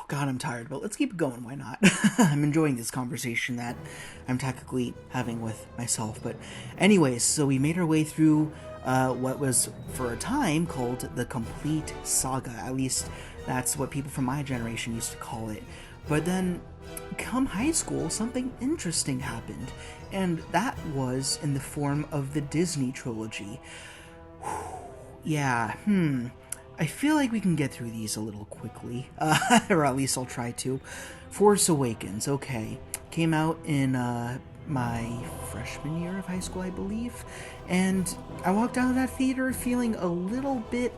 God, I'm tired, but let's keep going, why not? I'm enjoying this conversation that I'm technically having with myself. But anyways, so we made our way through what was, for a time, called the complete saga. At least that's what people from my generation used to call it. But then, come high school, something interesting happened. And that was in the form of the Disney trilogy. Yeah, I feel like we can get through these a little quickly, or at least I'll try to. Force Awakens, okay. Came out in my freshman year of high school, I believe, and I walked out of that theater feeling a little bit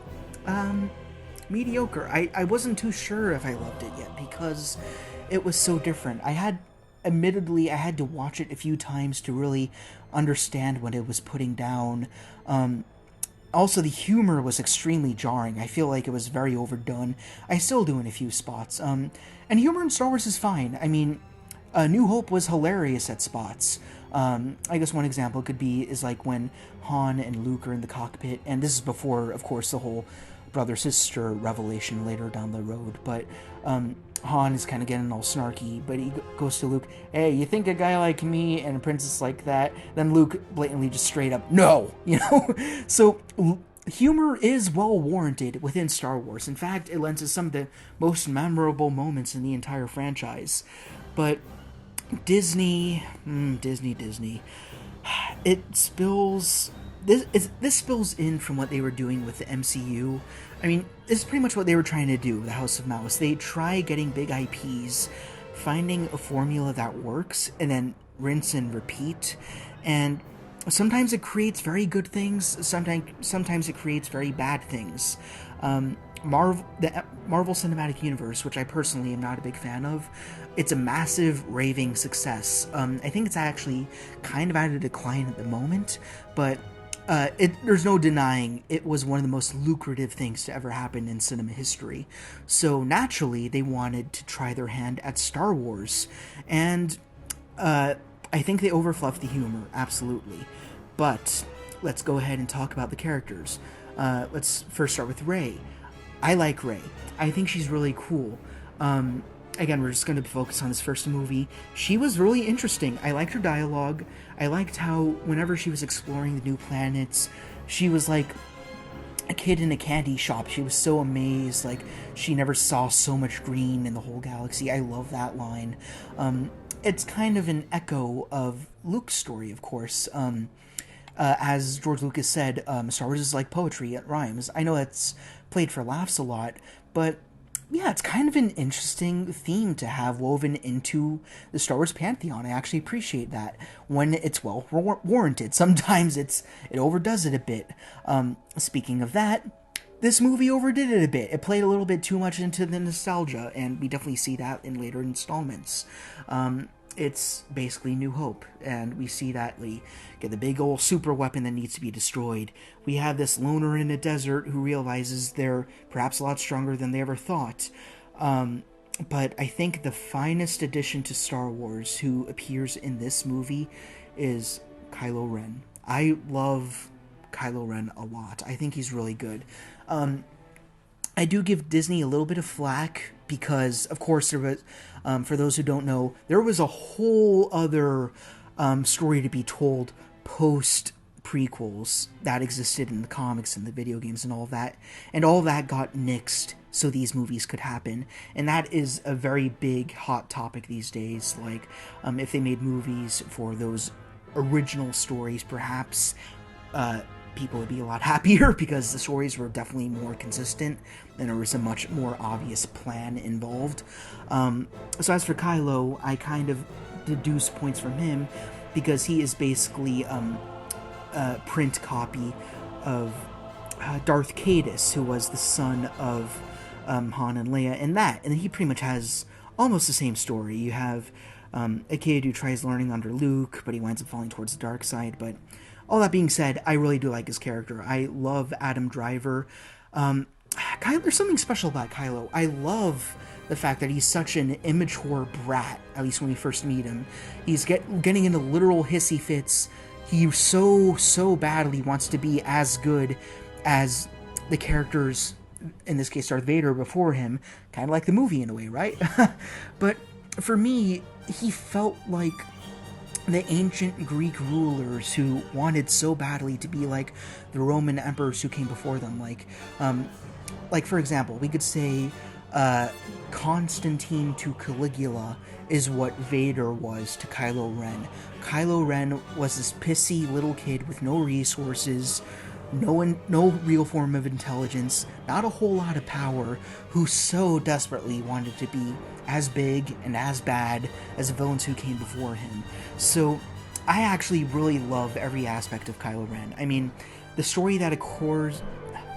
mediocre. I wasn't too sure if I loved it yet because it was so different. Admittedly, I had to watch it a few times to really understand what it was putting down. Also, the humor was extremely jarring. I feel like it was very overdone. I still do in a few spots. And humor in Star Wars is fine. I mean, New Hope was hilarious at spots. I guess one example is like when Han and Luke are in the cockpit, and this is before, of course, the whole brother-sister revelation later down the road, but Han is kind of getting all snarky, but he goes to Luke, hey, you think a guy like me and a princess like that? Then Luke blatantly just straight up, no, So humor is well warranted within Star Wars. In fact, it lends to some of the most memorable moments in the entire franchise. But Disney, it spills... This spills in from what they were doing with the MCU. I mean, this is pretty much what they were trying to do with the House of Mouse. They try getting big IPs, finding a formula that works, and then rinse and repeat. And sometimes it creates very good things, sometimes it creates very bad things. The Marvel Cinematic Universe, which I personally am not a big fan of, it's a massive raving success. I think it's actually kind of at a decline at the moment, but there's no denying it was one of the most lucrative things to ever happen in cinema history. So naturally, they wanted to try their hand at Star Wars. And I think they overfluffed the humor, absolutely. But let's go ahead and talk about the characters. Let's first start with Rey. I like Rey. I think she's really cool. Again, we're just going to focus on this first movie. She was really interesting. I liked her dialogue. I liked how whenever she was exploring the new planets, she was like a kid in a candy shop. She was so amazed, like she never saw so much green in the whole galaxy. I love that line. It's kind of an echo of Luke's story, of course. As George Lucas said, Star Wars is like poetry, it rhymes. I know that's played for laughs a lot, but yeah, it's kind of an interesting theme to have woven into the Star Wars pantheon. I actually appreciate that when it's well warranted. Sometimes it overdoes it a bit. Speaking of that, this movie overdid it a bit. It played a little bit too much into the nostalgia, and we definitely see that in later installments. It's basically New Hope, and we see that we get the big old super weapon that needs to be destroyed. We have this loner in a desert who realizes they're perhaps a lot stronger than they ever thought. But I think the finest addition to Star Wars who appears in this movie is Kylo Ren. I love Kylo Ren a lot. I think he's really good. I do give Disney a little bit of flack because, of course, there was, for those who don't know, there was a whole other story to be told post-prequels that existed in the comics and the video games and all that got nixed so these movies could happen, and that is a very big, hot topic these days. Like, if they made movies for those original stories, perhaps people would be a lot happier because the stories were definitely more consistent and there was a much more obvious plan involved. So as for Kylo, I kind of deduce points from him because he is basically a print copy of Darth Caedus, who was the son of Han and Leia in that, and he pretty much has almost the same story. You have a kid who tries learning under Luke, but he winds up falling towards the dark side. But all that being said, I really do like his character. I love Adam Driver. There's something special about Kylo. I love the fact that he's such an immature brat, at least when we first meet him. He's getting into literal hissy fits. He so badly wants to be as good as the characters, in this case Darth Vader, before him, kind of like the movie in a way, right? But for me, he felt like the ancient Greek rulers who wanted so badly to be like the Roman emperors who came before them. Like for example, we could say Constantine to Caligula is what Vader was to Kylo Ren. Kylo Ren was this pissy little kid with no resources, no real form of intelligence, not a whole lot of power, who so desperately wanted to be as big and as bad as the villains who came before him. So I actually really love every aspect of Kylo Ren. I mean, the story that occurs...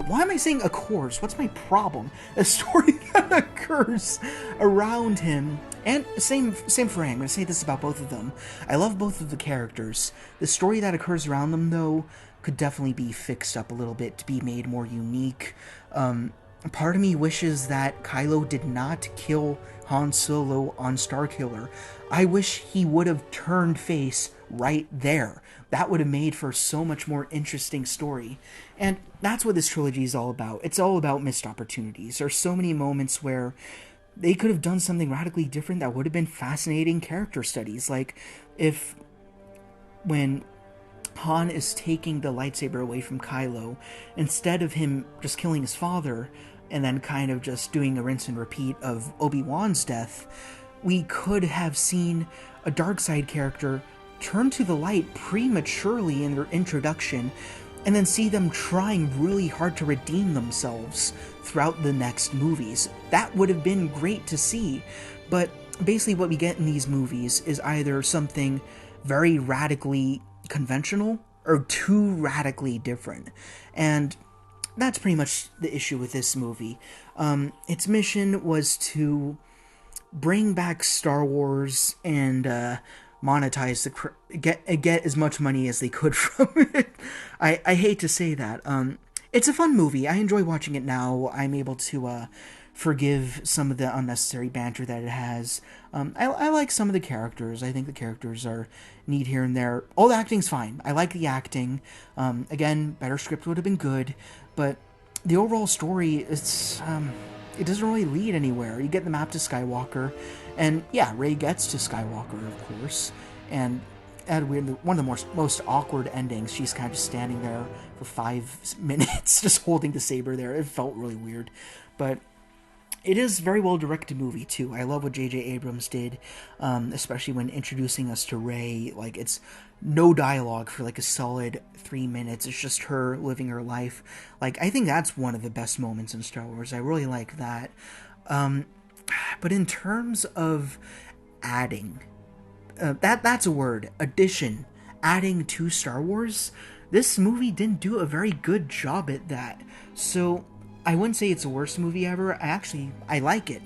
Why am I saying occurs? What's my problem? The story that occurs around him, and same for Rey. I'm going to say this about both of them. I love both of the characters. The story that occurs around them, though, could definitely be fixed up a little bit to be made more unique. Part of me wishes that Kylo did not kill Han Solo on Starkiller. I wish he would have turned face right there. That would have made for so much more interesting story. And that's what this trilogy is all about. It's all about missed opportunities. There's so many moments where they could have done something radically different that would have been fascinating character studies. Like if when Han is taking the lightsaber away from Kylo, instead of him just killing his father and then kind of just doing a rinse and repeat of Obi-Wan's death, we could have seen a dark side character turn to the light prematurely in their introduction, and then see them trying really hard to redeem themselves throughout the next movies. That would have been great to see, but basically what we get in these movies is either something very radically conventional or too radically different, and that's pretty much the issue with this movie. Its mission was to bring back Star Wars and monetize get as much money as they could from it. I hate to say that. It's a fun movie. I enjoy watching it now. I'm able to forgive some of the unnecessary banter that it has. I like some of the characters. I think the characters are neat here and there. All the acting's fine. I like the acting. Again, better script would have been good, but the overall story, it doesn't really lead anywhere. You get the map to Skywalker, and yeah, Rey gets to Skywalker, of course, and one of the most awkward endings. She's kind of just standing there for 5 minutes, just holding the saber there. It felt really weird, but it is a very well directed movie too. I love what J.J. Abrams did, especially when introducing us to Rey. Like, it's no dialogue for like a solid 3 minutes. It's just her living her life. Like, I think that's one of the best moments in Star Wars. I really like that. But in terms of adding, that's a word, addition, adding to Star Wars, this movie didn't do a very good job at that. So I wouldn't say it's the worst movie ever. I like it.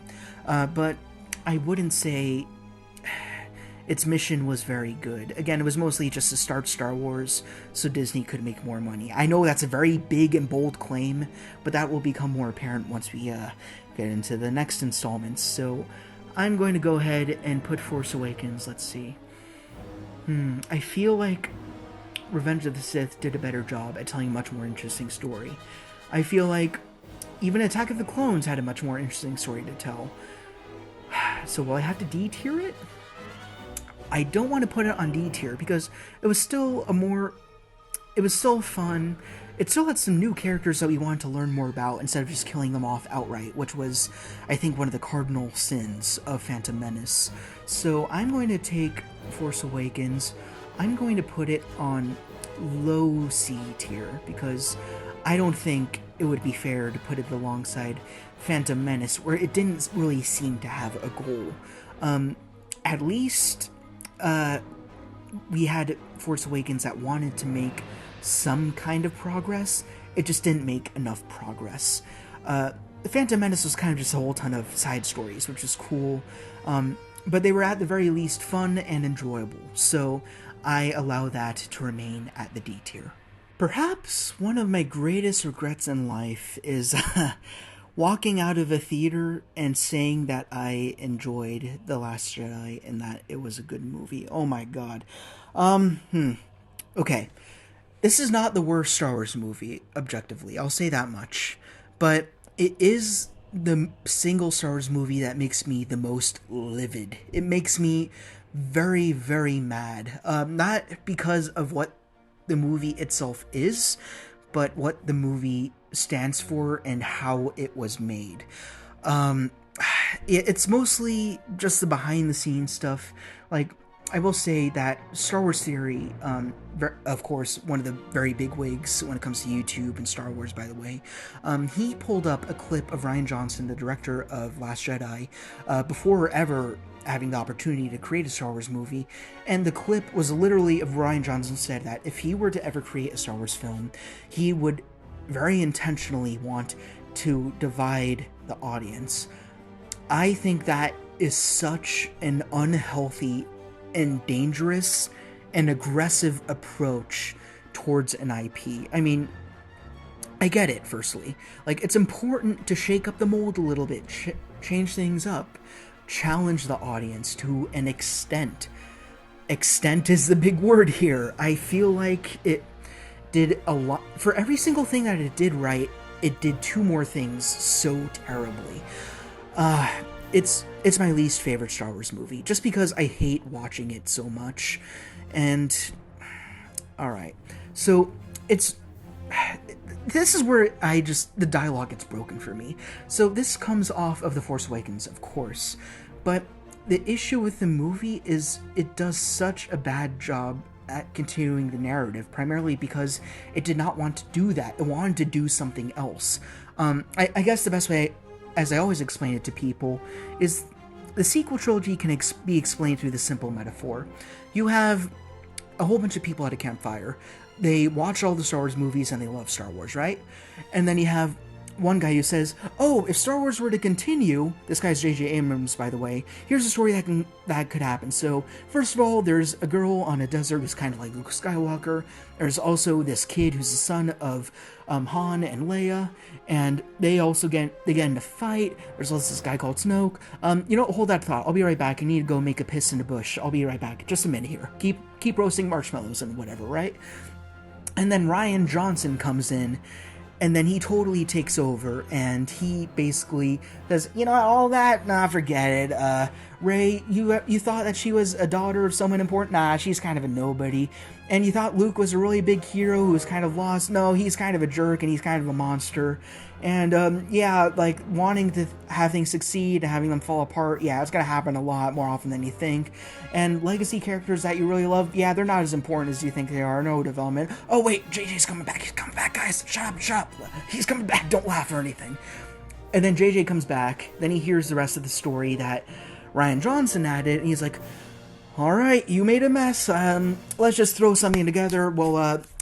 But I wouldn't say its mission was very good. Again, it was mostly just to start Star Wars so Disney could make more money. I know that's a very big and bold claim, but that will become more apparent once we get into the next installments. So I'm going to go ahead and put Force Awakens. Let's see. I feel like Revenge of the Sith did a better job at telling a much more interesting story. I feel like even Attack of the Clones had a much more interesting story to tell. So will I have to D-tier it? I don't want to put it on D-tier because it was still fun. It still had some new characters that we wanted to learn more about instead of just killing them off outright, which was, I think, one of the cardinal sins of Phantom Menace. So I'm going to take Force Awakens. I'm going to put it on low C tier because I don't think it would be fair to put it alongside Phantom Menace, where it didn't really seem to have a goal. At least we had Force Awakens that wanted to make some kind of progress. It just didn't make enough progress. The Phantom Menace was kind of just a whole ton of side stories, which was cool, but they were at the very least fun and enjoyable, so I allow that to remain at the D tier. Perhaps one of my greatest regrets in life is walking out of a theater and saying that I enjoyed The Last Jedi and that it was a good movie. Oh my god. Okay. this is not the worst Star Wars movie, objectively. I'll say that much. But it is the single Star Wars movie that makes me the most livid. It makes me very, very mad. Not because of what the movie itself is, but what the movie stands for and how it was made. It's mostly just the behind the scenes stuff. Like, I will say that Star Wars Theory, of course, one of the very big wigs when it comes to YouTube and Star Wars, by the way, he pulled up a clip of Rian Johnson, the director of Last Jedi, before ever having the opportunity to create a Star Wars movie, and the clip was literally of Rian Johnson said that if he were to ever create a Star Wars film, he would very intentionally want to divide the audience. I think that is such an unhealthy and dangerous and aggressive approach towards an IP. I mean, I get it, firstly. Like, it's important to shake up the mold a little bit, change things up, challenge the audience to an extent. Extent is the big word here. I feel like it did a lot. For every single thing that it did right, it did two more things so terribly. It's my least favorite Star Wars movie, just because I hate watching it so much. And alright, so this is where the dialogue gets broken for me. So this comes off of The Force Awakens, of course, but the issue with the movie is it does such a bad job at continuing the narrative, primarily because it did not want to do that. It wanted to do something else. I guess the best way, as I always explain it to people, is the sequel trilogy can be explained through the simple metaphor. You have a whole bunch of people at a campfire. They watch all the Star Wars movies and they love Star Wars, right? And then you have one guy who says, oh, if Star Wars were to continue, this guy's J.J. Abrams, by the way, here's a story that could happen. So, first of all, there's a girl on a desert who's kind of like Luke Skywalker. There's also this kid who's the son of Han and Leia, and they get into a fight. There's also this guy called Snoke. Hold that thought. I'll be right back. I need to go make a piss in the bush. I'll be right back. Just a minute here. Keep roasting marshmallows and whatever, right? And then Rian Johnson comes in, and then he totally takes over, and he basically says, all that? Nah, forget it. Rey, you thought that she was a daughter of someone important? Nah, she's kind of a nobody. And you thought Luke was a really big hero who was kind of lost? No, he's kind of a jerk, and he's kind of a monster. And, wanting to have things succeed and having them fall apart, yeah, it's gonna happen a lot more often than you think. And legacy characters that you really love, yeah, they're not as important as you think they are. No development. Oh, wait, JJ's coming back. He's coming back, guys. Shut up. He's coming back. Don't laugh or anything. And then JJ comes back. Then he hears the rest of the story that Rian Johnson added, and he's like, alright, you made a mess, let's just throw something together. Well,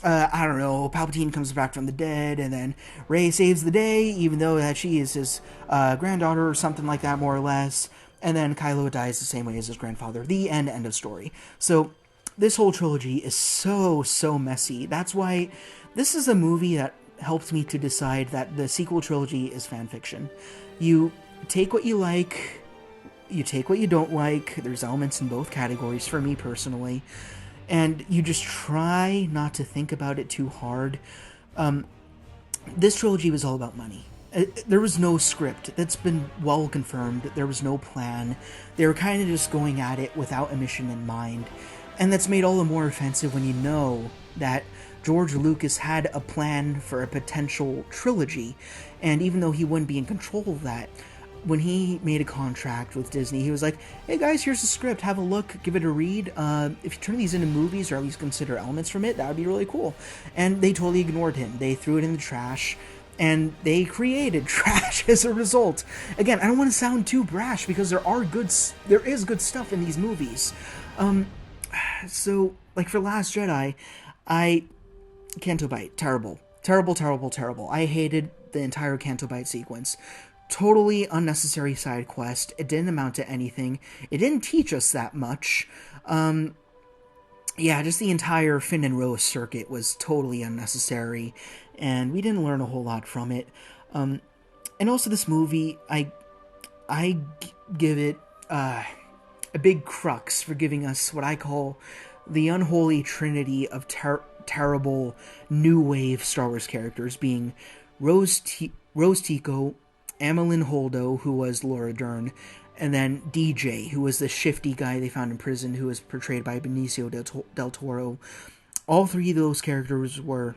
I don't know, Palpatine comes back from the dead, and then Rey saves the day, even though that she is his granddaughter or something like that, more or less, and then Kylo dies the same way as his grandfather. The end of story. So, this whole trilogy is so messy. That's why this is a movie that helped me to decide that the sequel trilogy is fanfiction. You take what you like, you take what you don't like. There's elements in both categories for me personally, and you just try not to think about it too hard. This trilogy was all about money. There was no script. That's been well confirmed. There was no plan. They were kind of just going at it without a mission in mind, and that's made all the more offensive when you know that George Lucas had a plan for a potential trilogy, and even though he wouldn't be in control of that, when he made a contract with Disney, he was like, hey guys, here's the script, have a look, give it a read. If you turn these into movies or at least consider elements from it, that would be really cool. And they totally ignored him. They threw it in the trash, and they created trash as a result. Again, I don't want to sound too brash because there is good stuff in these movies. So, like for Last Jedi, Canto Bight, terrible. I hated the entire Canto Bight sequence. Totally unnecessary side quest. It didn't amount to anything. It didn't teach us that much. Just the entire Finn and Rose circuit was totally unnecessary, and we didn't learn a whole lot from it. And also this movie, I give it a big crux for giving us what I call the unholy trinity of terrible new wave Star Wars characters, being Rose Tico, Amelin Holdo, who was Laura Dern, and then DJ, who was the shifty guy they found in prison, who was portrayed by Benicio del Toro. All three of those characters were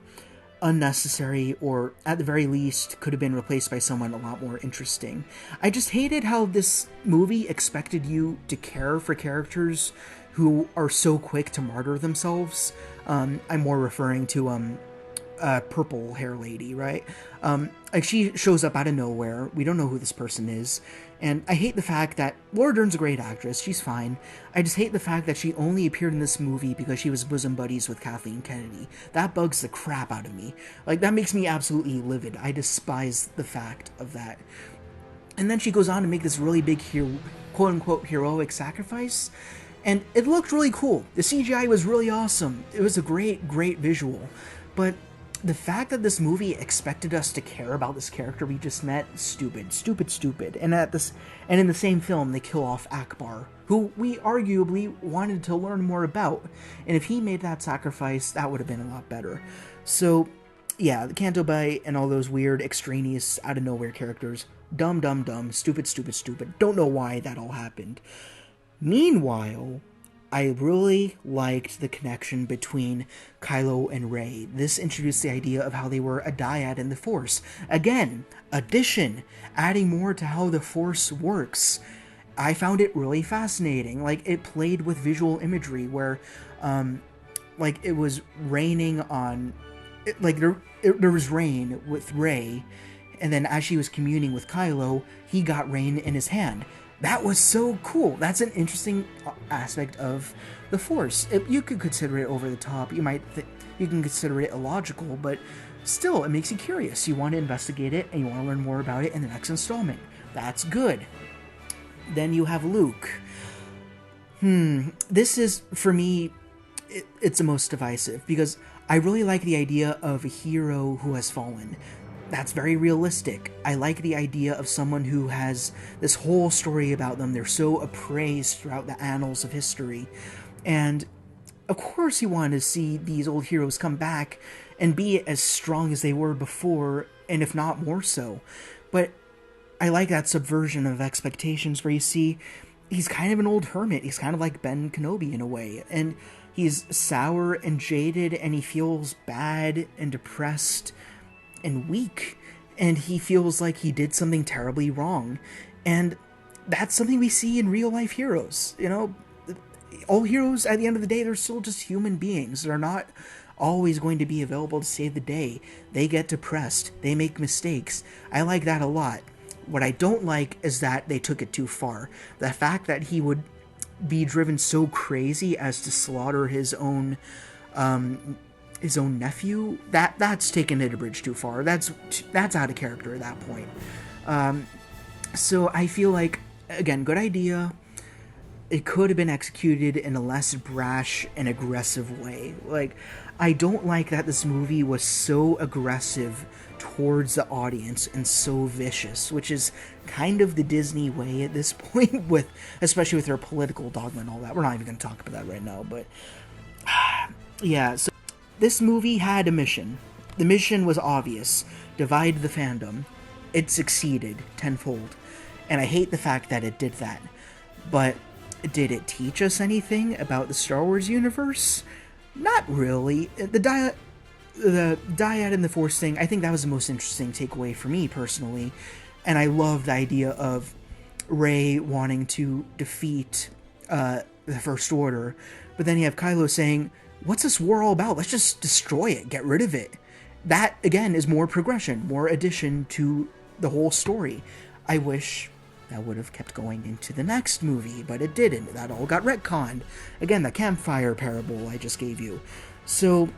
unnecessary, or at the very least could have been replaced by someone a lot more interesting. I just hated how this movie expected you to care for characters who are so quick to martyr themselves. I'm more referring to purple hair lady, right? Like, she shows up out of nowhere. We don't know who this person is. And I hate the fact that Laura Dern's a great actress. She's fine. I just hate the fact that she only appeared in this movie because she was bosom buddies with Kathleen Kennedy. That bugs the crap out of me. Like, that makes me absolutely livid. I despise the fact of that. And then she goes on to make this really big, quote-unquote, heroic sacrifice. And it looked really cool. The CGI was really awesome. It was a great, great visual. But the fact that this movie expected us to care about this character we just met, stupid. And in the same film, they kill off Akbar, who we arguably wanted to learn more about. And if he made that sacrifice, that would have been a lot better. So, yeah, the Canto Bight and all those weird, extraneous, out of nowhere characters, dumb, stupid. Don't know why that all happened. Meanwhile, I really liked the connection between Kylo and Rey. This introduced the idea of how they were a dyad in the Force. Again, addition, adding more to how the Force works. I found it really fascinating. Like, it played with visual imagery where, like, it was raining on... there was rain with Rey, and then as she was communing with Kylo, he got rain in his hand. That was so cool. That's an interesting aspect of the Force. You could consider it over the top. You can consider it illogical, but still, it makes you curious. You want to investigate it, and you want to learn more about it in the next installment. That's good. Then you have Luke. This is, for me, it's the most divisive, because I really like the idea of a hero who has fallen. That's very realistic. I like the idea of someone who has this whole story about them. They're so appraised throughout the annals of history. And of course you want to see these old heroes come back and be as strong as they were before, and if not more so. But I like that subversion of expectations where you see he's kind of an old hermit. He's kind of like Ben Kenobi in a way. And he's sour and jaded, and he feels bad and depressed and weak, and he feels like he did something terribly wrong. And that's something we see in real life heroes. You know, all heroes, at the end of the day, they're still just human beings. They're not always going to be available to save the day. They get depressed. They make mistakes. I like that a lot. What I don't like is that they took it too far. The fact that he would be driven so crazy as to slaughter his own nephew, that's taken it a bridge too far. That's out of character at that point. So I feel like, again, good idea. It could have been executed in a less brash and aggressive way. Like, I don't like that this movie was so aggressive towards the audience and so vicious, which is kind of the Disney way at this point, especially with their political dogma and all that. We're not even going to talk about that right now, but yeah, so this movie had a mission. The mission was obvious. Divide the fandom. It succeeded tenfold. And I hate the fact that it did that. But did it teach us anything about the Star Wars universe? Not really. The dyad and the Force thing, I think that was the most interesting takeaway for me personally. And I love the idea of Rey wanting to defeat the First Order. But then you have Kylo saying, what's this war all about? Let's just destroy it. Get rid of it. That, again, is more progression, more addition to the whole story. I wish that would have kept going into the next movie, but it didn't. That all got retconned. Again, the campfire parable I just gave you. So,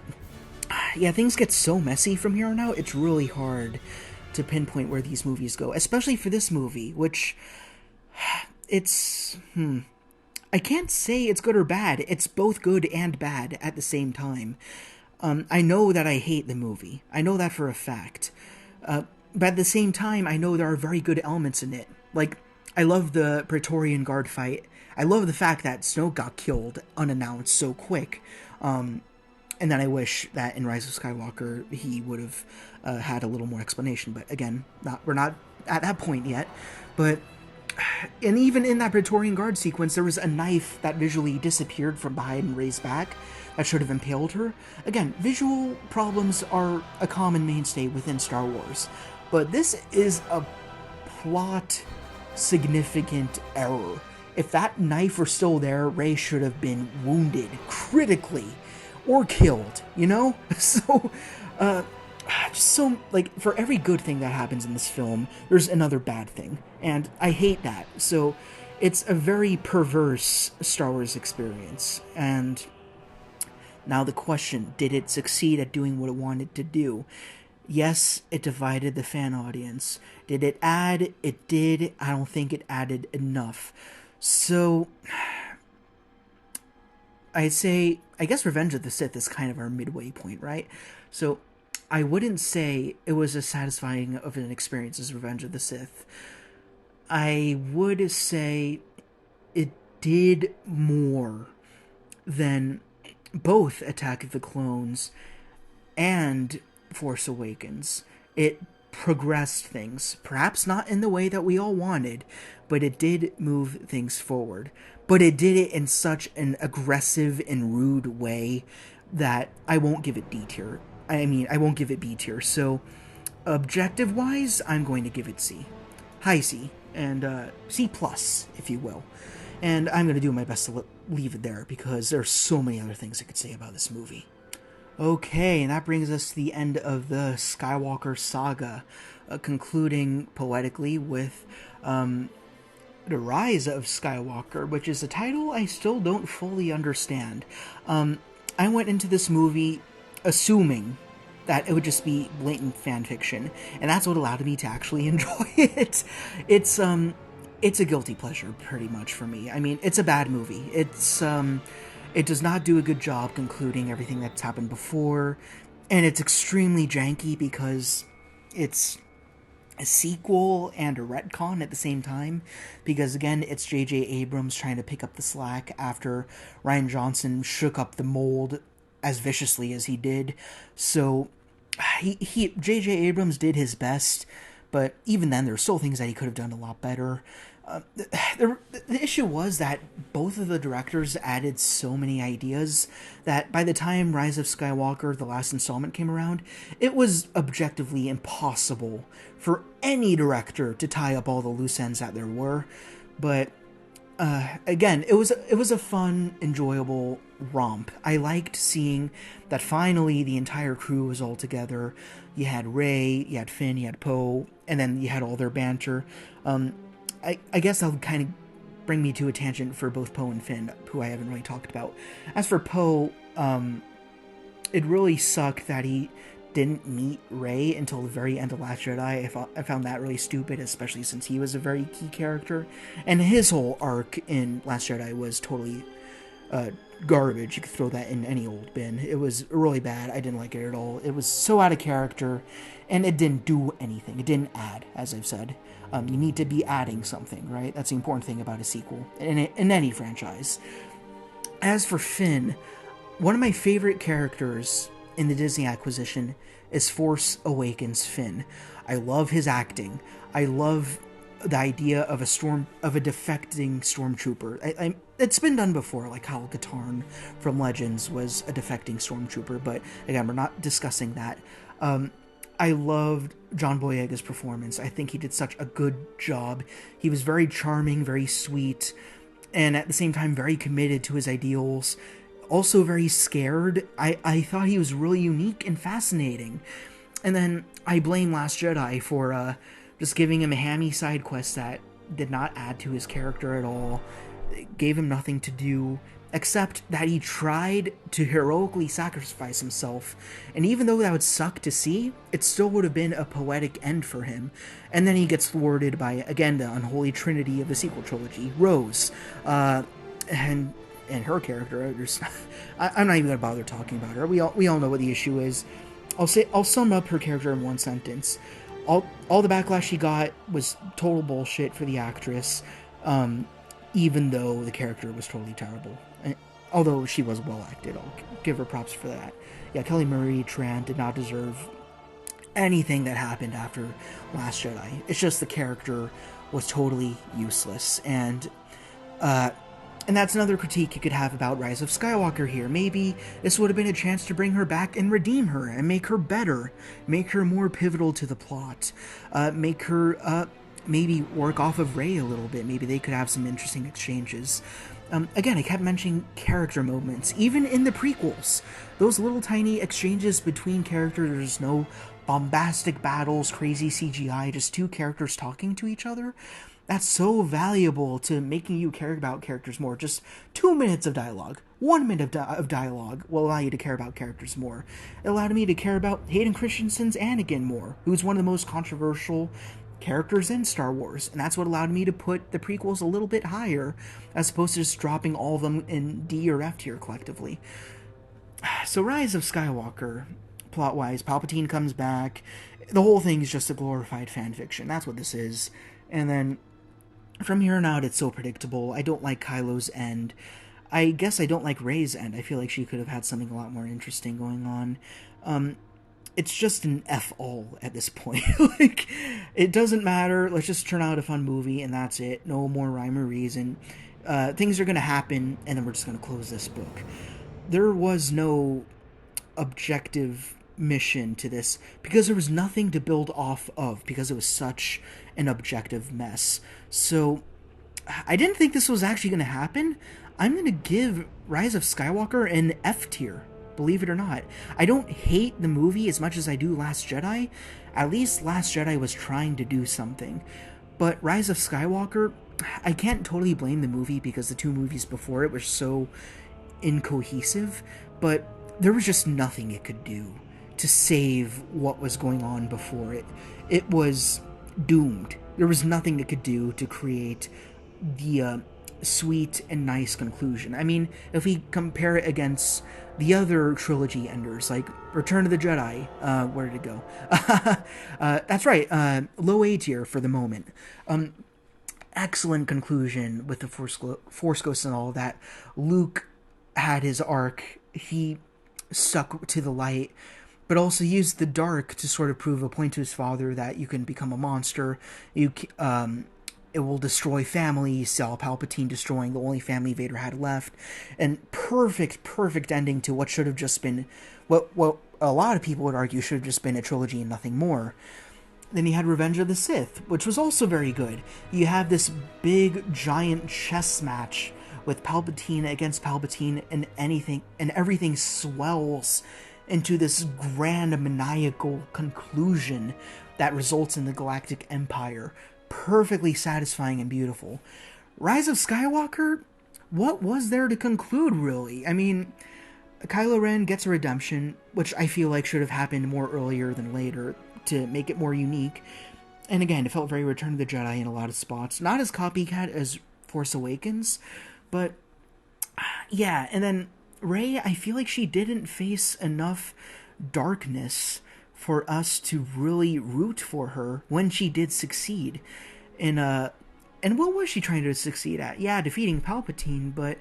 yeah, things get so messy from here on out, it's really hard to pinpoint where these movies go, especially for this movie, which, it's, I can't say it's good or bad. It's both good and bad at the same time. I know that I hate the movie. I know that for a fact. But at the same time, I know there are very good elements in it. Like, I love the Praetorian Guard fight. I love the fact that Snoke got killed unannounced so quick. And then I wish that in Rise of Skywalker he would have had a little more explanation. But again, we're not at that point yet. But and even in that Praetorian Guard sequence, there was a knife that visually disappeared from behind Rey's back that should have impaled her. Again, visual problems are a common mainstay within Star Wars, but this is a plot significant error. If that knife were still there, Rey should have been wounded critically or killed, you know? So, like, for every good thing that happens in this film, there's another bad thing. And I hate that. So, it's a very perverse Star Wars experience. And now the question, did it succeed at doing what it wanted to do? Yes, it divided the fan audience. Did it add? It did. I don't think it added enough. So, I'd say, I guess Revenge of the Sith is kind of our midway point, right? So, I wouldn't say it was as satisfying of an experience as Revenge of the Sith. I would say it did more than both Attack of the Clones and Force Awakens. It progressed things, perhaps not in the way that we all wanted, but it did move things forward. But it did it in such an aggressive and rude way that I won't give it D tier. I won't give it B tier. So, objective-wise, I'm going to give it C. High C. And C+, if you will. And I'm going to do my best to leave it there, because there's so many other things I could say about this movie. Okay, and that brings us to the end of the Skywalker saga, concluding poetically with The Rise of Skywalker, which is a title I still don't fully understand. I went into this movie assuming that it would just be blatant fan fiction, and that's what allowed me to actually enjoy it. It's a guilty pleasure, pretty much, for me. I mean, it's a bad movie. It does not do a good job concluding everything that's happened before, and it's extremely janky because it's a sequel and a retcon at the same time, because again, it's J.J. Abrams trying to pick up the slack after Rian Johnson shook up the mold as viciously as he did. So J.J. Abrams did his best, but even then there's still things that he could have done a lot better. The issue was that both of the directors added so many ideas that by the time Rise of Skywalker, the last installment, came around, it was objectively impossible for any director to tie up all the loose ends that there were. But again, it was a fun, enjoyable romp. I liked seeing that finally the entire crew was all together. You had Rey, you had Finn, you had Poe, and then you had all their banter. I guess that'll kind of bring me to a tangent for both Poe and Finn, who I haven't really talked about. As for Poe, it really sucked that he didn't meet Rey until the very end of Last Jedi. I found that really stupid, especially since he was a very key character. And his whole arc in Last Jedi was totally garbage. You could throw that in any old bin. It was really bad. I didn't like it at all. It was so out of character, and it didn't do anything. It didn't add, as I've said. You need to be adding something, right? That's the important thing about a sequel in any franchise. As for Finn, one of my favorite characters in the Disney acquisition is Force Awakens Finn. I love his acting. I love the idea of a defecting stormtrooper. It's been done before, like Hal Katarn from Legends was a defecting stormtrooper, but again, we're not discussing that. I loved John Boyega's performance. I think he did such a good job. He was very charming, very sweet, and at the same time very committed to his ideals. Also very scared. I thought he was really unique and fascinating. And then I blame Last Jedi for just giving him a hammy side quest that did not add to his character at all. It gave him nothing to do, except that he tried to heroically sacrifice himself. And even though that would suck to see, it still would have been a poetic end for him. And then he gets thwarted by, again, the unholy trinity of the sequel trilogy, Rose. And her character, I'm not even going to bother talking about her. We all know what the issue is. I'll sum up her character in one sentence. All the backlash she got was total bullshit for the actress, even though the character was totally terrible. although she was well acted, I'll give her props for that. Yeah, Kelly Marie Tran did not deserve anything that happened after Last Jedi. It's just the character was totally useless, and that's another critique you could have about Rise of Skywalker here. Maybe this would have been a chance to bring her back and redeem her and make her better, make her more pivotal to the plot, make her maybe work off of Rey a little bit. Maybe they could have some interesting exchanges. Again, I kept mentioning character moments, even in the prequels. Those little tiny exchanges between characters, there's no bombastic battles, crazy CGI, just two characters talking to each other. That's so valuable to making you care about characters more. Just 2 minutes of dialogue, 1 minute of dialogue will allow you to care about characters more. It allowed me to care about Hayden Christensen's Anakin more, who's one of the most controversial characters in Star Wars, and that's what allowed me to put the prequels a little bit higher, as opposed to just dropping all of them in D or F tier collectively. So Rise of Skywalker, plot-wise, Palpatine comes back, the whole thing is just a glorified fanfiction, that's what this is, and then from here on out, it's so predictable. I don't like Kylo's end. I guess I don't like Rey's end. I feel like she could have had something a lot more interesting going on. It's just an F all at this point. Like, it doesn't matter. Let's just turn out a fun movie, and that's it. No more rhyme or reason. Things are going to happen, and then we're just going to close this book. There was no objective mission to this, because there was nothing to build off of, because it was such an objective mess. So I didn't think this was actually going to happen. I'm going to give Rise of Skywalker an F tier, believe it or not. I don't hate the movie as much as I do Last Jedi. At least Last Jedi was trying to do something. But Rise of Skywalker, I can't totally blame the movie, because the two movies before it were so incohesive, but there was just nothing it could do to save what was going on before it. It was doomed. There was nothing it could do to create the sweet and nice conclusion. I mean, if we compare it against the other trilogy enders, like Return of the Jedi, where did it go? That's right, low A tier for the moment. Excellent conclusion with the Force Ghosts and all that. Luke had his arc. He stuck to the light, but also used the dark to sort of prove a point to his father that you can become a monster. It will destroy families. Saw Palpatine destroying the only family Vader had left, and perfect ending to what should have just been what a lot of people would argue should have just been a trilogy and nothing more. Then you had Revenge of the Sith, which was also very good. You have this big giant chess match with Palpatine against Palpatine, and everything swells into this grand maniacal conclusion that results in the Galactic Empire. Perfectly satisfying and beautiful. Rise of Skywalker, what was there to conclude, really? I mean, Kylo Ren gets a redemption, which I feel like should have happened more earlier than later to make it more unique. And again, it felt very Return of the Jedi in a lot of spots. Not as copycat as Force Awakens, but yeah. And then Rey, I feel like she didn't face enough darkness for us to really root for her when she did succeed. And what was she trying to succeed at? Yeah, defeating Palpatine, but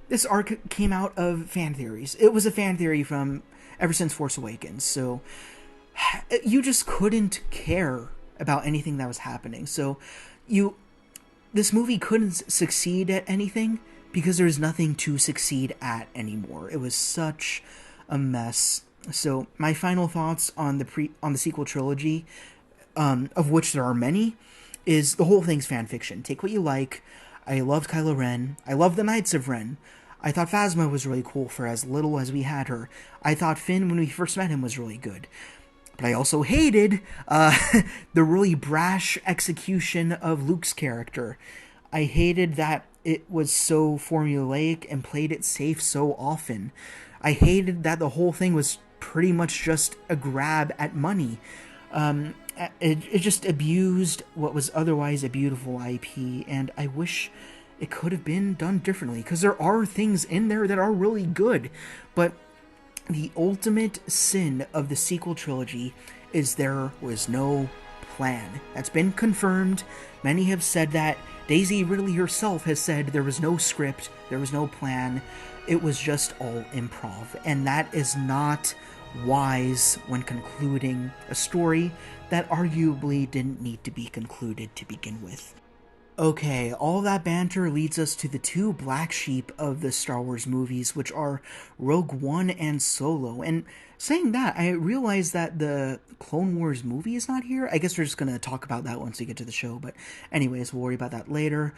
this arc came out of fan theories. It was a fan theory from ever since Force Awakens, so you just couldn't care about anything that was happening. So this movie couldn't succeed at anything because there's nothing to succeed at anymore. It was such a mess. So my final thoughts on the sequel trilogy, of which there are many, is the whole thing's fan fiction. Take what you like. I loved Kylo Ren. I loved the Knights of Ren. I thought Phasma was really cool for as little as we had her. I thought Finn, when we first met him, was really good. But I also hated the really brash execution of Luke's character. I hated that it was so formulaic and played it safe so often. I hated that the whole thing was pretty much just a grab at money. It just abused what was otherwise a beautiful IP, and I wish it could have been done differently, because there are things in there that are really good, but the ultimate sin of the sequel trilogy is there was no plan. That's been confirmed. Many have said that. Daisy Ridley herself has said there was no script, there was no plan, it was just all improv. And that is not wise when concluding a story that arguably didn't need to be concluded to begin with. Okay, all that banter leads us to the two black sheep of the Star Wars movies, which are Rogue One and Solo. And saying that, I realize that the Clone Wars movie is not here. I guess we're just going to talk about that once we get to the show, but anyways, we'll worry about that later.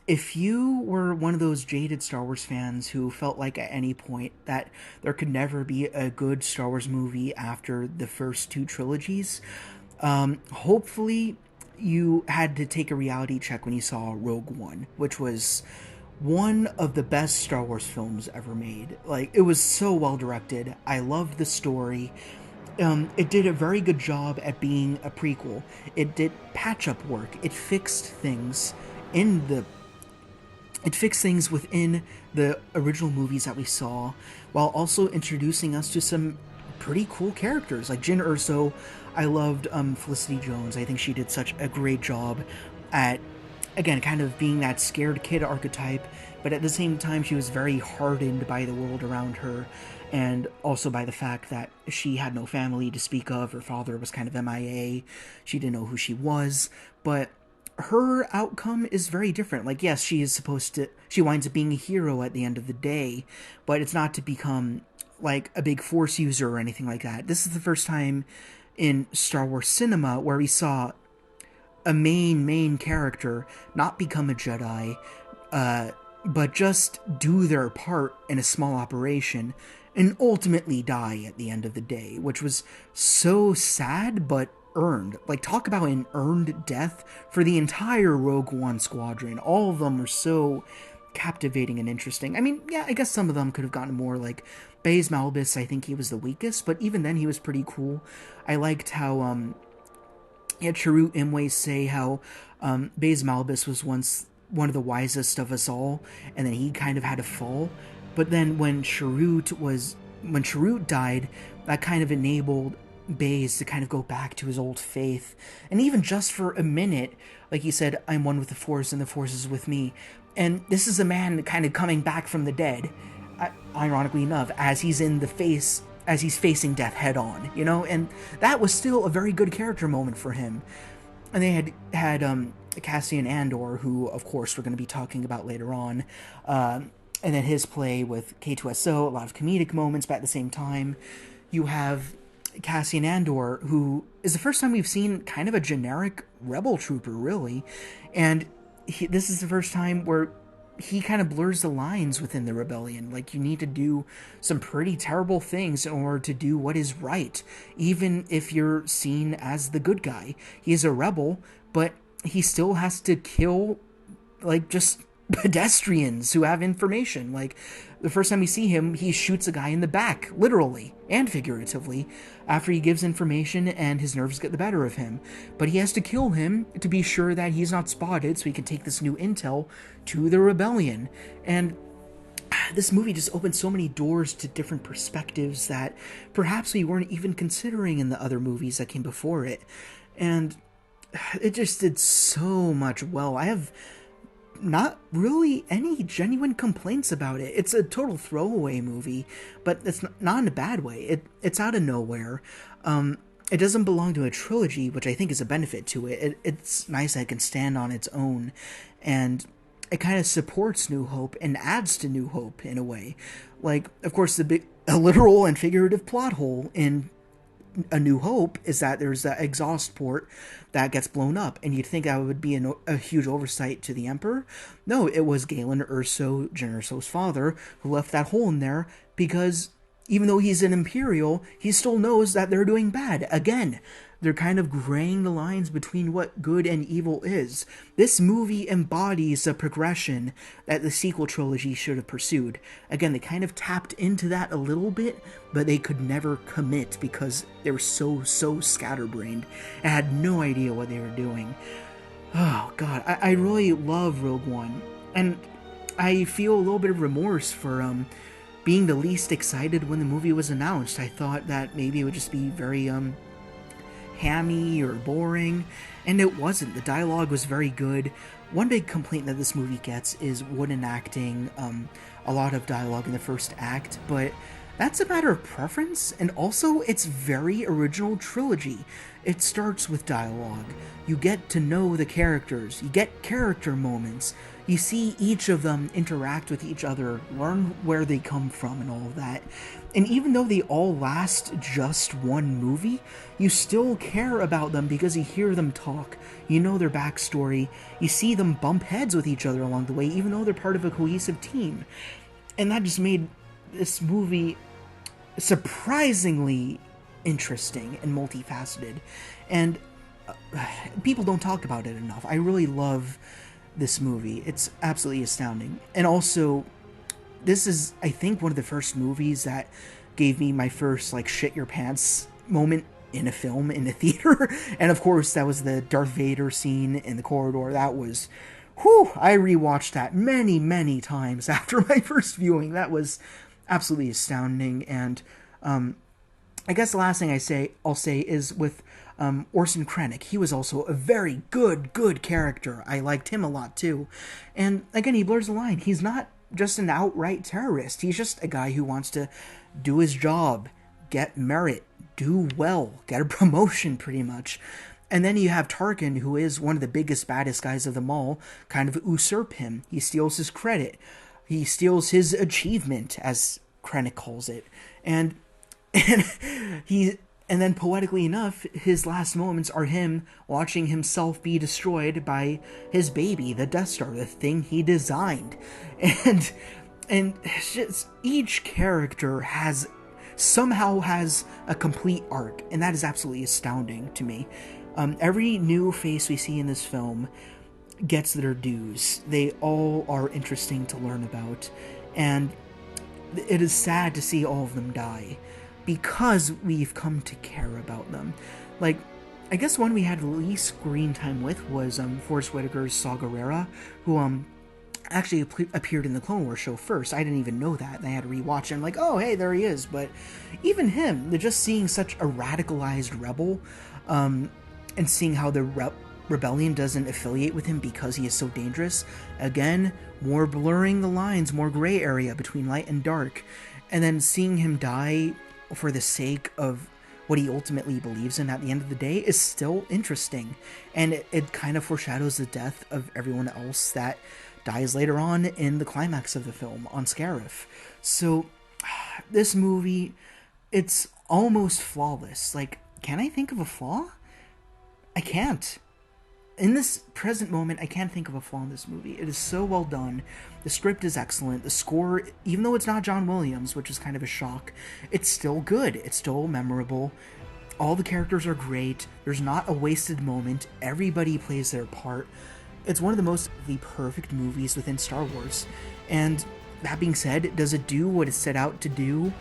If you were one of those jaded Star Wars fans who felt like at any point that there could never be a good Star Wars movie after the first two trilogies, hopefully you had to take a reality check when you saw Rogue One, which was one of the best Star Wars films ever made. Like, it was so well directed. I loved the story. It did a very good job at being a prequel. It did patch-up work. It fixed things within the original movies that we saw, while also introducing us to some pretty cool characters, like Jyn Erso. I loved Felicity Jones. I think she did such a great job at, again, kind of being that scared kid archetype, but at the same time she was very hardened by the world around her, and also by the fact that she had no family to speak of. Her father was kind of MIA. She didn't know who she was, but her outcome is very different. Like, yes, she winds up being a hero at the end of the day, but it's not to become like a big Force user or anything like that. This is the first time in Star Wars cinema where we saw a main character not become a Jedi, but just do their part in a small operation and ultimately die at the end of the day, which was so sad but earned. Like, talk about an earned death for the entire Rogue One squadron. All of them were so captivating and interesting. I mean, yeah, I guess some of them could have gotten more. Like Baze Malbus, I think he was the weakest, but even then he was pretty cool. I liked how he had Chirrut Imwe say how Baze Malbus was once one of the wisest of us all, and then he kind of had to fall. But then when Chirrut died, that kind of enabled Baze to kind of go back to his old faith. And even just for a minute, like he said, I'm one with the Force and the Force is with me. And this is a man kind of coming back from the dead, ironically enough, as he's facing death head on, you know? And that was still a very good character moment for him. And they had Cassian Andor, who, of course, we're going to be talking about later on, and then his play with K2SO, a lot of comedic moments, but at the same time, you have Cassian Andor, who is the first time we've seen kind of a generic rebel trooper, really, and this is the first time where he kind of blurs the lines within the rebellion. Like, you need to do some pretty terrible things in order to do what is right, even if you're seen as the good guy. He is a rebel, but he still has to kill, like, just pedestrians who have information. Like, the first time we see him, he shoots a guy in the back, literally and figuratively, after he gives information and his nerves get the better of him. But he has to kill him to be sure that he's not spotted, so he can take this new intel to the rebellion. And this movie just opened so many doors to different perspectives that perhaps we weren't even considering in the other movies that came before it. And it just did so much well. I have not really any genuine complaints about it. It's a total throwaway movie, but it's not in a bad way. It's out of nowhere. It doesn't belong to a trilogy, which I think is a benefit to it. It's nice that it can stand on its own, and it kind of supports New Hope and adds to New Hope in a way. Like, of course, a literal and figurative plot hole in A New Hope is that there's that exhaust port that gets blown up, and you'd think that would be a huge oversight to the Emperor. No, it was Galen Erso, Jyn Erso's father, who left that hole in there, because even though he's an Imperial, he still knows that they're doing bad. Again, they're kind of graying the lines between what good and evil is. This movie embodies a progression that the sequel trilogy should have pursued. Again, they kind of tapped into that a little bit, but they could never commit because they were so scatterbrained and had no idea what they were doing. Oh, God, I really love Rogue One, and I feel a little bit of remorse for being the least excited when the movie was announced. I thought that maybe it would just be very hammy or boring, and it wasn't. The dialogue was very good. One big complaint that this movie gets is wooden acting, a lot of dialogue in the first act, but that's a matter of preference, and also it's very original trilogy. It starts with dialogue. You get to know the characters, you get character moments, you see each of them interact with each other, learn where they come from and all of that. And even though they all last just one movie, you still care about them because you hear them talk, you know their backstory, you see them bump heads with each other along the way, even though they're part of a cohesive team. And that just made this movie surprisingly interesting and multifaceted. And people don't talk about it enough. I really love this movie. It's absolutely astounding. And also, this is, I think, one of the first movies that gave me my first, like, shit your pants moment in a film, in a theater. And of course, that was the Darth Vader scene in the corridor. That was, whew, I rewatched that many, many times after my first viewing. That was absolutely astounding. And I guess the last thing I'll say is with Orson Krennic. He was also a very good character. I liked him a lot too. And again, he blurs the line. He's not just an outright terrorist. He's just a guy who wants to do his job, get merit, do well, get a promotion pretty much. And then you have Tarkin, who is one of the biggest, baddest guys of them all, kind of usurp him. He steals his credit. He steals his achievement, as Krennic calls it. And then poetically enough, his last moments are him watching himself be destroyed by his baby, the Death Star, the thing he designed. And just, each character somehow has a complete arc, and that is absolutely astounding to me. Every new face we see in this film gets their dues. They all are interesting to learn about, and it is sad to see all of them die, because we've come to care about them. Like, I guess one we had the least screen time with was Forrest Whitaker's Saw Gerrera, who actually appeared in the Clone Wars show first. I didn't even know that, and I had to rewatch it. I'm like, oh, hey, there he is. But even him, just seeing such a radicalized rebel, and seeing how the rebellion doesn't affiliate with him because he is so dangerous, again, more blurring the lines, more gray area between light and dark. And then seeing him die for the sake of what he ultimately believes in at the end of the day is still interesting. And it kind of foreshadows the death of everyone else that dies later on in the climax of the film on Scarif. So this movie, it's almost flawless. Like, can I think of a flaw? I can't. In this present moment, I can't think of a flaw in this movie. It is so well done. The script is excellent. The score, even though it's not John Williams, which is kind of a shock, it's still good. It's still memorable. All the characters are great. There's not a wasted moment. Everybody plays their part. It's one of the perfect movies within Star Wars. And that being said, does it do what it set out to do,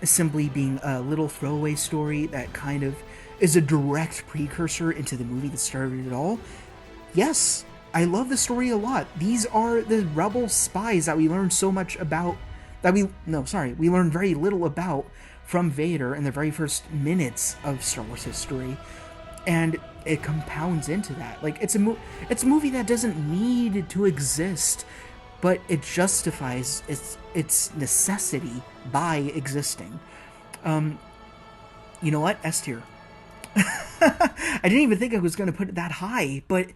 simply being a little throwaway story that kind of is a direct precursor into the movie that started it all? Yes, I love the story a lot. These are the rebel spies that we learned so much about, we learned very little about from Vader in the very first minutes of Star Wars history. And it compounds into that. Like, it's a movie that doesn't need to exist, but it justifies its necessity by existing. You know what? S tier. I didn't even think I was going to put it that high, but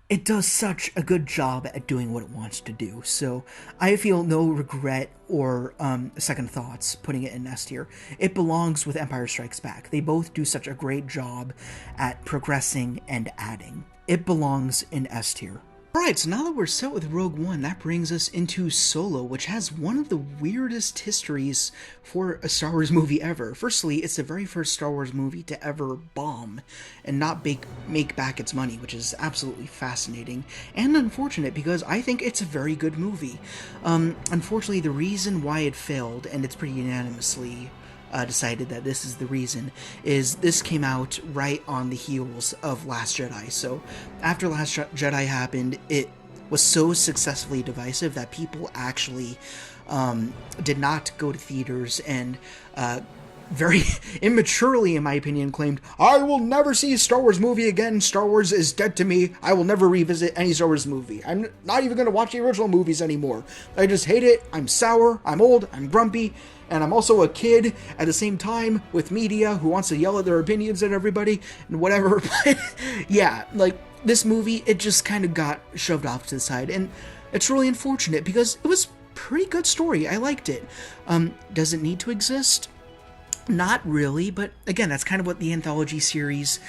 it does such a good job at doing what it wants to do. So I feel no regret or second thoughts putting it in S tier. It belongs with Empire Strikes Back. They both do such a great job at progressing and adding. It belongs in S tier. Alright, so now that we're set with Rogue One, that brings us into Solo, which has one of the weirdest histories for a Star Wars movie ever. Firstly, it's the very first Star Wars movie to ever bomb and not make back its money, which is absolutely fascinating and unfortunate because I think it's a very good movie. Unfortunately, the reason why it failed, and it's pretty unanimously decided that this is the reason, is this came out right on the heels of Last Jedi. So after Last Jedi happened, it was so successfully divisive that people actually did not go to theaters and very immaturely, in my opinion, claimed, I will never see a Star Wars movie again. Star Wars is dead to me. I will never revisit any Star Wars movie. I'm not even going to watch the original movies anymore. I just hate it. I'm sour. I'm old. I'm grumpy. And I'm also a kid at the same time with media who wants to yell at their opinions at everybody and whatever. But yeah, like, this movie, it just kind of got shoved off to the side. And it's really unfortunate because it was a pretty good story. I liked it. Does it need to exist? Not really, but again, that's kind of what the anthology series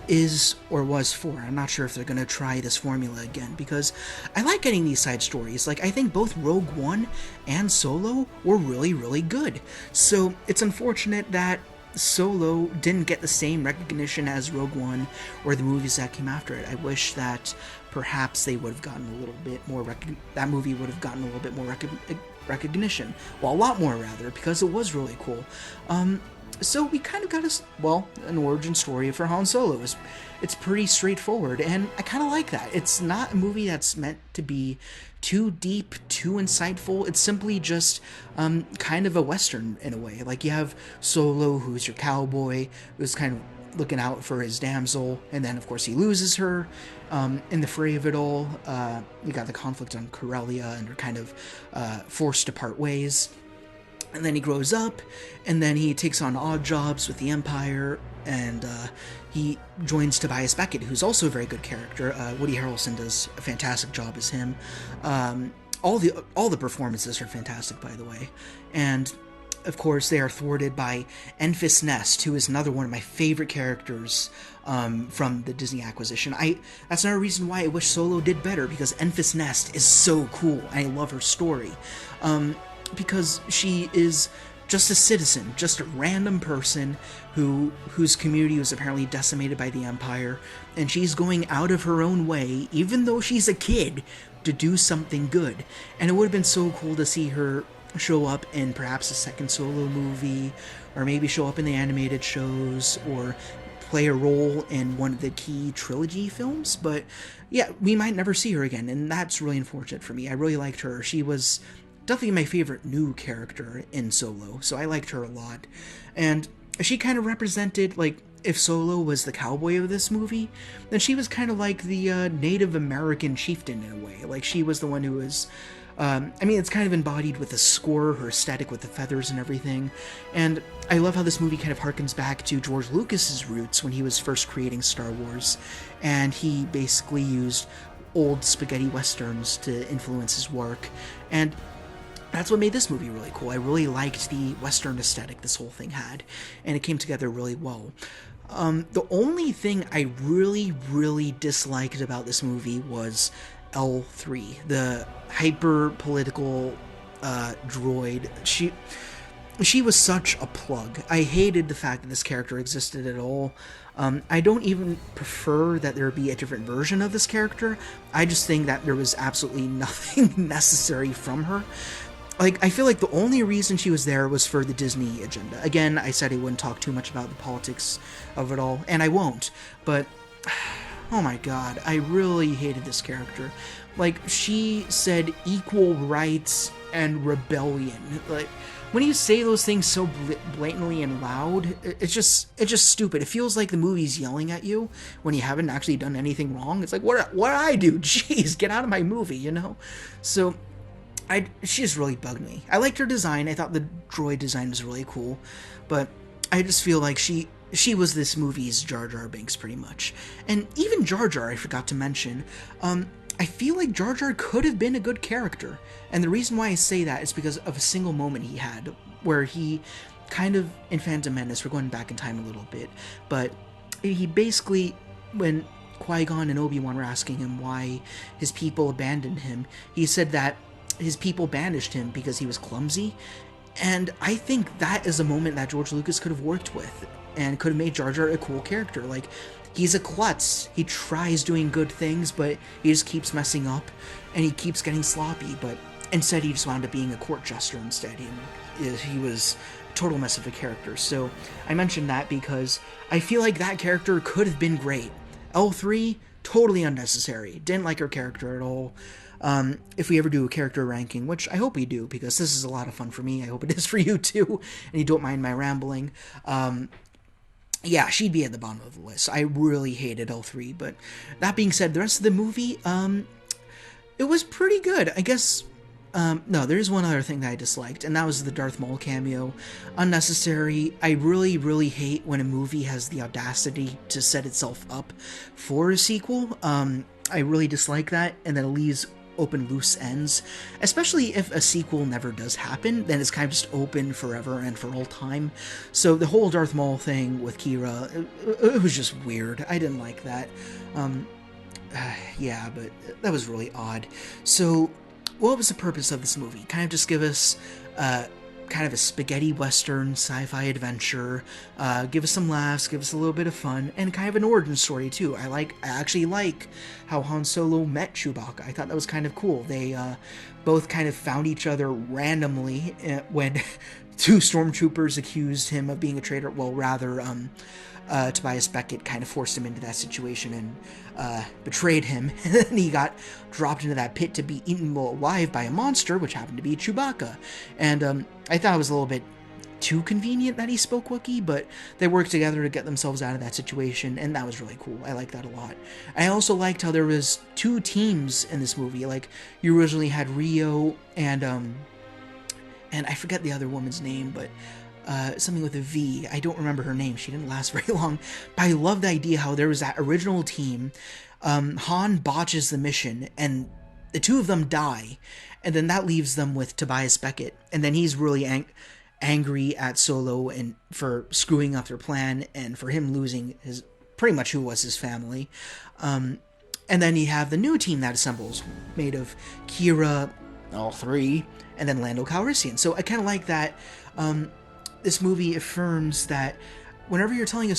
is or was for. I'm not sure if they're going to try this formula again, because I like getting these side stories. Like, I think both Rogue One and Solo were really, really good. So it's unfortunate that Solo didn't get the same recognition as Rogue One or the movies that came after it. I wish that perhaps they would have gotten a little bit more that movie would have gotten a little bit more recognition. Well, a lot more, rather, because it was really cool. So we kind of got an origin story for Han Solo. It's pretty straightforward, and I kind of like that. It's not a movie that's meant to be too deep, too insightful. It's simply just kind of a Western in a way. Like, you have Solo, who's your cowboy, who's kind of looking out for his damsel, and then, of course, he loses her in the fray of it all. You got the conflict on Corellia, and they're kind of forced to part ways. And then he grows up, and then he takes on odd jobs with the Empire, and he joins Tobias Beckett, who's also a very good character. Woody Harrelson does a fantastic job as him. All the performances are fantastic, by the way. And, of course, they are thwarted by Enfys Nest, who is another one of my favorite characters from the Disney acquisition. That's another reason why I wish Solo did better, because Enfys Nest is so cool, and I love her story. Because she is just a citizen, just a random person whose community was apparently decimated by the Empire, and she's going out of her own way, even though she's a kid, to do something good. And it would have been so cool to see her show up in perhaps a second Solo movie, or maybe show up in the animated shows, or play a role in one of the key trilogy films. But yeah, we might never see her again, and that's really unfortunate for me. I really liked her. She was definitely my favorite new character in Solo, so I liked her a lot. And she kind of represented, like, if Solo was the cowboy of this movie, then she was kind of like the Native American chieftain in a way. Like, she was the one who was, it's kind of embodied with the score, her aesthetic with the feathers and everything. And I love how this movie kind of harkens back to George Lucas's roots when he was first creating Star Wars, and he basically used old spaghetti westerns to influence his work. And that's what made this movie really cool. I really liked the Western aesthetic this whole thing had, and it came together really well. The only thing I really, really disliked about this movie was L3, the hyper-political droid. She was such a plug. I hated the fact that this character existed at all. I don't even prefer that there be a different version of this character. I just think that there was absolutely nothing necessary from her. Like, I feel like the only reason she was there was for the Disney agenda. Again, I said I wouldn't talk too much about the politics of it all, and I won't, but oh my god, I really hated this character. Like, she said equal rights and rebellion. Like, when you say those things so blatantly and loud, it's just stupid. It feels like the movie's yelling at you when you haven't actually done anything wrong. It's like, what did I do? Jeez, get out of my movie, you know? So she just really bugged me. I liked her design. I thought the droid design was really cool, but I just feel like she was this movie's Jar Jar Binks, pretty much. And even Jar Jar, I forgot to mention, I feel like Jar Jar could have been a good character. And the reason why I say that is because of a single moment he had, where he kind of, in Phantom Menace, we're going back in time a little bit, but he basically, when Qui-Gon and Obi-Wan were asking him why his people abandoned him, he said that his people banished him because he was clumsy. And I think that is a moment that George Lucas could have worked with and could have made Jar Jar a cool character. Like, he's a klutz. He tries doing good things, but he just keeps messing up, and he keeps getting sloppy, but instead he just wound up being a court jester instead. He was a total mess of a character. So I mentioned that because I feel like that character could have been great. L3, totally unnecessary. Didn't like her character at all. if we ever do a character ranking, which I hope we do, because this is a lot of fun for me. I hope it is for you too, and you don't mind my rambling. Yeah, she'd be at the bottom of the list. I really hated all three, but that being said, the rest of the movie, it was pretty good. I guess, no, there's one other thing that I disliked, and that was the Darth Maul cameo. Unnecessary. I really, really hate when a movie has the audacity to set itself up for a sequel. I really dislike that, and then it leaves open loose ends, especially if a sequel never does happen. Then it's kind of just open forever and for all time. So the whole Darth Maul thing with Kira, it was just weird. I didn't like that. Yeah, but that was really odd. So what was the purpose of this movie? Kind of just give us kind of a spaghetti western sci-fi adventure, give us some laughs, give us a little bit of fun, and kind of an origin story too. I actually like how Han Solo met Chewbacca. I thought that was kind of cool. They both kind of found each other randomly when two stormtroopers accused him of being a traitor. Well, rather, Tobias Beckett kind of forced him into that situation and betrayed him, and then he got dropped into that pit to be eaten alive by a monster, which happened to be Chewbacca. And I thought it was a little bit too convenient that he spoke Wookiee, but they worked together to get themselves out of that situation, and that was really cool. I liked that a lot. I also liked how there was two teams in this movie. Like, you originally had Rio and I forget the other woman's name, but something with a V. I don't remember her name. She didn't last very long. But I love the idea how there was that original team. Han botches the mission, and the two of them die. And then that leaves them with Tobias Beckett. And then he's really angry at Solo and for screwing up their plan and for him losing his pretty much who was his family. And then you have the new team that assembles, made of Kira, all three, and then Lando Calrissian. So I kind of like that. This movie affirms that whenever you're telling a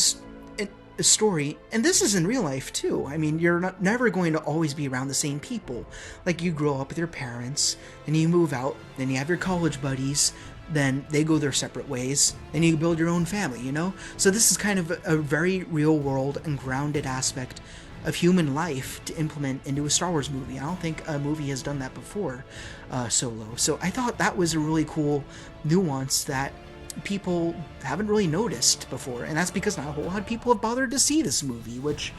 story, and this is in real life too, I mean, you're never going to always be around the same people. Like, you grow up with your parents, then you move out, then you have your college buddies, then they go their separate ways, then you build your own family, you know? So this is kind of a very real world and grounded aspect of human life to implement into a Star Wars movie. I don't think a movie has done that before, Solo. So I thought that was a really cool nuance that people haven't really noticed before, and that's because not a whole lot of people have bothered to see this movie, which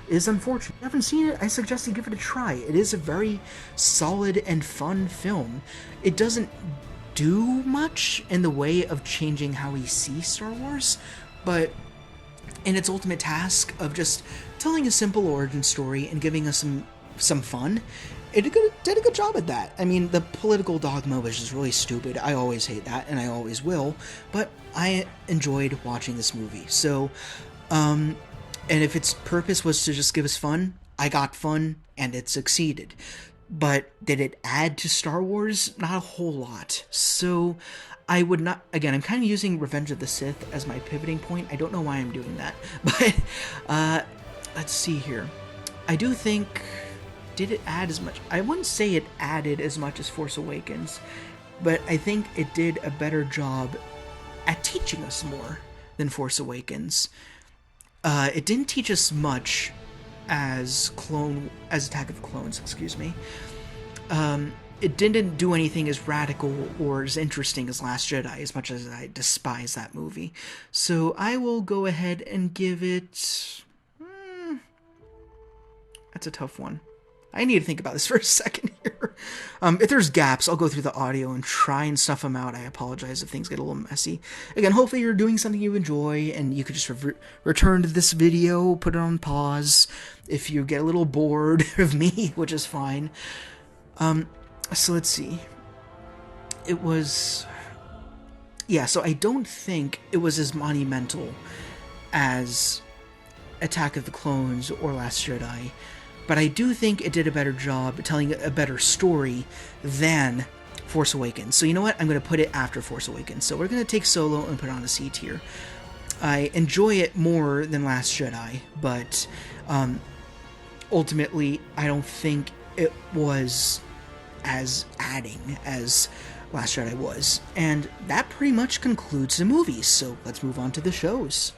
is unfortunate. If you haven't seen it, I suggest you give it a try. It is a very solid and fun film. It doesn't do much in the way of changing how we see Star Wars, but in its ultimate task of just telling a simple origin story and giving us some fun, it did a good job at that. I mean, the political dogma was just really stupid. I always hate that, and I always will, but I enjoyed watching this movie. So, and if its purpose was to just give us fun, I got fun, and it succeeded. But did it add to Star Wars? Not a whole lot. So, I would not... Again, I'm kind of using Revenge of the Sith as my pivoting point. I don't know why I'm doing that. But, let's see here. I do think... Did it add as much? I wouldn't say it added as much as Force Awakens, but I think it did a better job at teaching us more than Force Awakens. It didn't teach us much as Attack of the Clones, excuse me. It didn't do anything as radical or as interesting as Last Jedi, as much as I despise that movie. So I will go ahead and give it... That's a tough one. I need to think about this for a second here. If there's gaps, I'll go through the audio and try and stuff them out. I apologize if things get a little messy. Again, hopefully you're doing something you enjoy, and you could just return to this video, put it on pause if you get a little bored of me, which is fine. So let's see. It was... Yeah, so I don't think it was as monumental as Attack of the Clones or Last Jedi, but I do think it did a better job telling a better story than Force Awakens. So you know what? I'm going to put it after Force Awakens. So we're going to take Solo and put it on a C tier. I enjoy it more than Last Jedi, but ultimately I don't think it was as adding as Last Jedi was. And that pretty much concludes the movie, so let's move on to the shows.